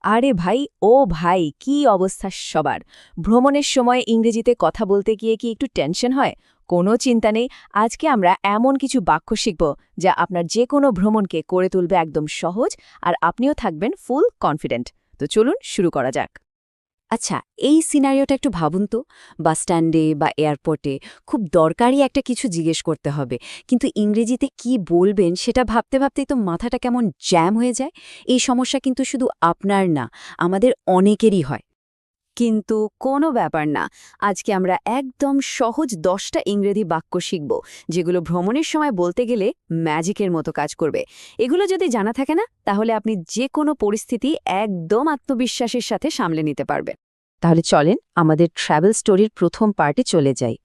আরে ভাই ও ভাই কি অবস্থা সবার ভ্রমণের সময় ইংরেজিতে কথা বলতে গিয়ে কি একটু টেনশন হয় কোনো চিন্তা নেই আজকে আমরা এমন কিছু বাক্য শিখব যা আপনার যে কোনো ভ্রমণকে করে তুলবে একদম সহজ আর আপনিও থাকবেন ফুল কনফিডেন্ট তো চলুন শুরু করা যাক আচ্ছা, এই সিনারিওটা একটু ভাবুন তো। বাসস্ট্যান্ডে বা এয়ারপোর্টে খুব দরকারি একটা কিছু জিজ্ঞেস করতে হবে, কিন্তু ইংরেজিতে কি বলবেন সেটা ভাবতে ভাবতেই তো মাথাটা কেমন জ্যাম হয়ে যায়। এই সমস্যা কিন্তু শুধু আপনার না, আমাদের অনেকেরই হয়। কিন্তু কোনো ব্যাপার না, আজকে আমরা একদম সহজ 10টা ইংরেজি বাক্য শিখব, যেগুলো ভ্রমণের সময় বলতে গেলে ম্যাজিকের মতো কাজ করবে। এগুলো যদি জানা থাকে না, তাহলে আপনি যে কোনো পরিস্থিতি একদম আত্মবিশ্বাসের সাথে সামলে নিতে পারবেন। তাহলে চলেন আমাদের ট্র্যাভেল স্টোরির প্রথম পার্টে চলে যাই।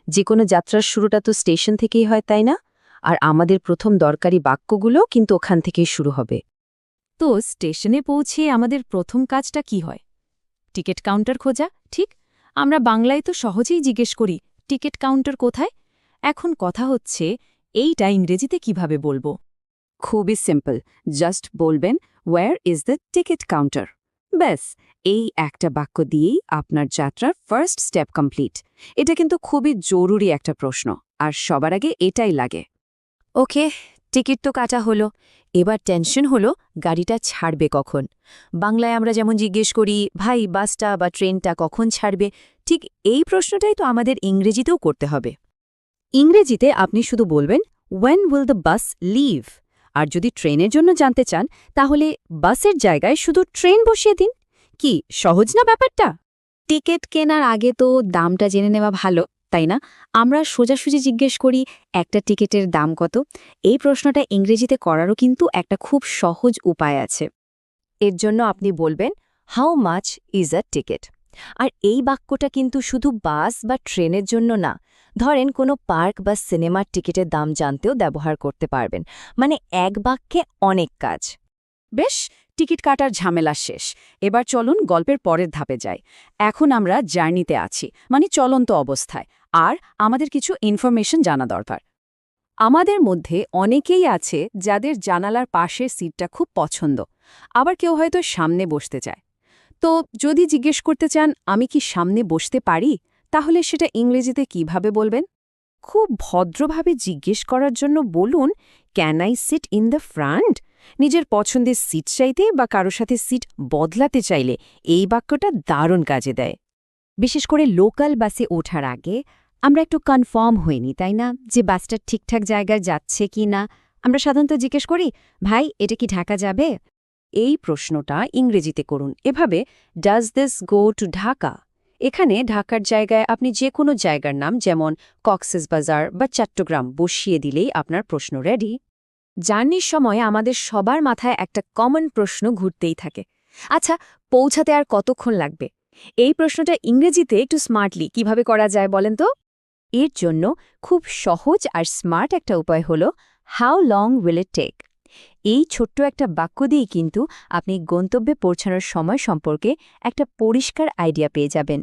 যে কোনো যাত্রার শুরুটা তো স্টেশন থেকেই হয়, তাই না? আর আমাদের প্রথম দরকারি বাক্যগুলো কিন্তু ওখান থেকেই শুরু হবে। তো স্টেশনে পৌঁছে আমাদের প্রথম কাজটা কি হয় টিকিট কাউন্টার খোঁজা ঠিক আমরা বাংলায় তো সহজেই জিজ্ঞেস করি টিকিট কাউন্টার কোথায় এখন কথা হচ্ছে এইটা ইংরেজিতে কিভাবে বলবো খুবই সিম্পল, জাস্ট বলবেন where is the ticket counter. ব্যাস, এই একটা বাক্য দিয়েই আপনার যাত্রার ফার্স্ট স্টেপ কমপ্লিট। এটা কিন্তু খুবই জরুরি একটা প্রশ্ন, আর সবার আগে এটাই লাগে। ওকে, টিকিট তো কাটা হলো, এবার টেনশন হলো গাড়িটা ছাড়বে কখন। বাংলায় আমরা যেমন জিজ্ঞেস করি ভাই বাসটা বা ট্রেনটা কখন ছাড়বে, ঠিক এই প্রশ্নটাই তো আমাদের ইংরেজিতেও করতে হবে। ইংরেজিতে আপনি শুধু বলবেন when will the bus leave। আর যদি ট্রেনের জন্য জানতে চান, তাহলে বাসের জায়গায় শুধু ট্রেন বসিয়ে দিন। কি সহজ না ব্যাপারটা? টিকিট কেনার আগে তো দামটা জেনে নেওয়া ভালো, তাই না? আমরা সোজাসুজি জিজ্ঞেস করি একটা টিকিটের দাম কত। এই প্রশ্নটা ইংরেজিতে করারও কিন্তু একটা খুব সহজ উপায় আছে। এর জন্য আপনি বলবেন how much is a ticket আর এই বাক্যটা কিন্তু শুধু বাস বা ট্রেনের জন্য না ধরেন কোনো পার্ক বা সিনেমার টিকিটের দাম জানতেও ব্যবহার করতে পারবেন মানে এক বাক্যে অনেক কাজ বেশ, টিকিট কাটার ঝামেলা শেষ। এবার চলুন গল্পের পরের ধাপে যাই। এখন আমরা জার্নিতে আছি, মানে চলন্ত অবস্থায়, আর আমাদের কিছু ইনফরমেশন জানা দরকার। আমাদের মধ্যে অনেকেই আছে যাদের জানালার পাশের সিটটা খুব পছন্দ, আবার কেউ হয়তো সামনে বসতে চায়। তো যদি জিজ্ঞেস করতে চান আমি কি সামনে বসতে পারি, তাহলে সেটা ইংরেজিতে কিভাবে বলবেন? খুব ভদ্রভাবে জিজ্ঞেস করার জন্য বলুন can I sit in the front. নিজের পছন্দের সিট চাইতে বা কারো সাথে সিট বদলাতে চাইলে এই বাক্যটা দারুণ কাজে দেয়। বিশেষ করে লোকাল বাসে ওঠার আগে আমরা একটু কনফার্ম হইনি, তাই না, যে বাসটা ঠিকঠাক জায়গায় যাচ্ছে কি না। আমরা সাধারণত জিজ্ঞেস করি ভাই এটা কি ঢাকা যাবে। এই প্রশ্নটা ইংরেজিতে করুন এভাবে, does this go to Dhaka. এখানে ঢাকার জায়গায় আপনি যে কোনো জায়গার নাম যেমন কক্সবাজার বা চট্টগ্রাম বসিয়ে দিলেই আপনার প্রশ্ন রেডি। জার্নির সময় আমাদের সবার মাথায় একটা কমন প্রশ্ন ঘুরতেই থাকে আচ্ছা পৌঁছাতে আর কতক্ষণ লাগবে এই প্রশ্নটা ইংরেজিতে একটু স্মার্টলি কিভাবে করা যায় বলেন তো এর জন্য খুব সহজ আর স্মার্ট একটা উপায় হল how long will it take. এই ছোট্ট একটা বাক্য দিয়েই কিন্তু আপনি গন্তব্যে পৌঁছানোর সময় সম্পর্কে একটা পরিষ্কার আইডিয়া পেয়ে যাবেন।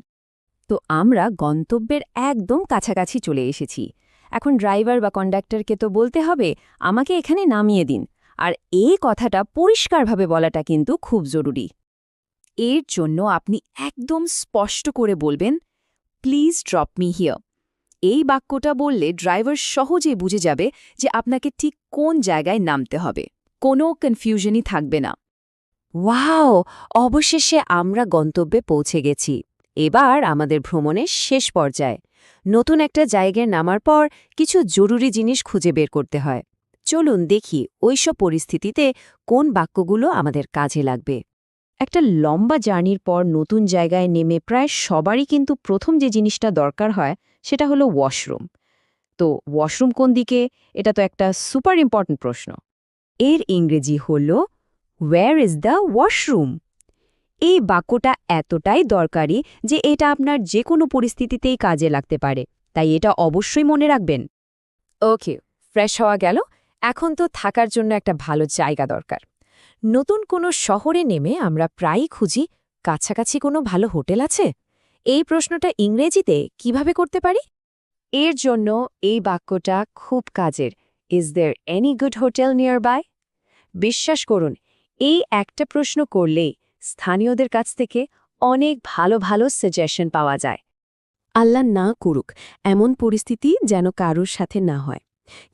তো আমরা গন্তব্যের একদম কাছাকাছি চলে এসেছি। এখন ড্রাইভার বা কন্ডাক্টরকে তো বলতে হবে আমাকে এখানে নামিয়ে দিন, আর এই কথাটা পরিষ্কারভাবে বলাটা কিন্তু খুব জরুরি। এর জন্য আপনি একদম স্পষ্ট করে বলবেন প্লিজ ড্রপ মি হিয়ার। এই বাক্যটা বললে ড্রাইভার সহজেই বুঝে যাবে যে আপনাকে ঠিক কোন জায়গায় নামতে হবে, কোনো কনফিউশনই থাকবে না। ওয়াও, অবশেষে আমরা গন্তব্যে পৌঁছে গেছি। এবার আমাদের ভ্রমণের শেষ পর্যায়ে নতুন একটা জায়গায় নামার পর কিছু জরুরি জিনিস খুঁজে বের করতে হয়। চলুন দেখি ওইসব পরিস্থিতিতে কোন বাক্যগুলো আমাদের কাজে লাগবে। একটা লম্বা জার্নির পর নতুন জায়গায় নেমে প্রায় সবারই কিন্তু প্রথম যে জিনিসটা দরকার হয় সেটা হলো ওয়াশরুম। তো ওয়াশরুম কোন দিকে, এটা তো একটা সুপার ইম্পর্ট্যান্ট প্রশ্ন। এর ইংরেজি হল ওয়্যার ইজ দ্য ওয়াশরুম। এই বাক্যটা এতটাই দরকারি যে এটা আপনার যে কোনো পরিস্থিতিতেই কাজে লাগতে পারে, তাই এটা অবশ্যই মনে রাখবেন। ওকে, ফ্রেশ হওয়া গেল, এখন তো থাকার জন্য একটা ভালো জায়গা দরকার। নতুন কোনো শহরে নেমে আমরা প্রায়ই খুঁজি কাছাকাছি কোনো ভালো হোটেল আছে। এই প্রশ্নটা ইংরেজিতে কিভাবে করতে পারি? এর জন্য এই বাক্যটা খুব কাজের, is there any good hotel nearby. বিশ্বাস করুন, এই একটা প্রশ্ন করলেই স্থানীয়দের কাছ থেকে অনেক ভালো ভালো সাজেশন পাওয়া যায়। আল্লাহ না করুক এমন পরিস্থিতি যেন কারোর সাথে না হয়।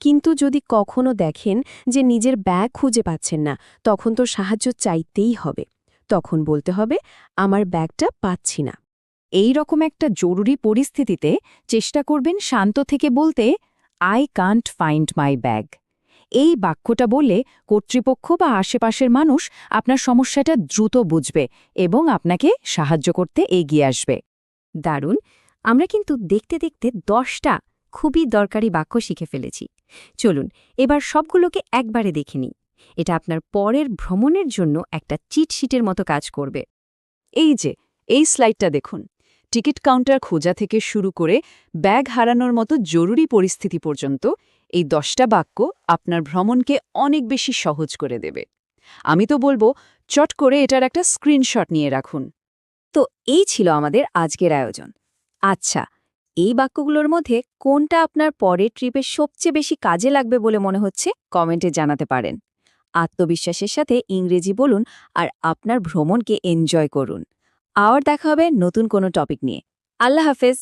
কিন্তু যদি কখনো দেখেন যে নিজের ব্যাগ খুঁজে পাচ্ছেন না, তখন তো সাহায্য চাইতেই হবে। তখন বলতে হবে, আমার ব্যাগটা পাচ্ছি না। এই রকম একটা জরুরি পরিস্থিতিতে চেষ্টা করবেন শান্ত থেকে বলতে, I can't find my bag. এই বাক্যটা বললে কর্তৃপক্ষ বা আশেপাশের মানুষ আপনার সমস্যাটা দ্রুত বুঝবে এবং আপনাকে সাহায্য করতে এগিয়ে আসবে। দারুণ! আমরা কিন্তু দেখতে দেখতে 10টা খুবই দরকারি বাক্য শিখে ফেলেছি। চলুন এবার সবগুলোকে একবারে দেখে নিই। এটা আপনার পরের ভ্রমণের জন্য একটা চিটশিটের মতো কাজ করবে। এই স্লাইডটা দেখুন। টিকিট কাউন্টার খোঁজা থেকে শুরু করে ব্যাগ হারানোর মতো জরুরি পরিস্থিতি পর্যন্ত এই 10টা বাক্য আপনার ভ্রমণকে অনেক বেশি সহজ করে দেবে। আমি তো বলবো, চট করে এটার একটা স্ক্রিনশট নিয়ে রাখুন। তো এই ছিল আমাদের আজকের আয়োজন। আচ্ছা, এই বাক্যগুলোর মধ্যে কোনটা আপনার পরের ট্রিপে সবচেয়ে বেশি কাজে লাগবে বলে মনে হচ্ছে কমেন্টে জানাতে পারেন। আত্মবিশ্বাসের সাথে ইংরেজি বলুন আর আপনার ভ্রমণকে এনজয় করুন। আবার দেখা হবে নতুন কোনো টপিক নিয়ে। আল্লাহ হাফেজ।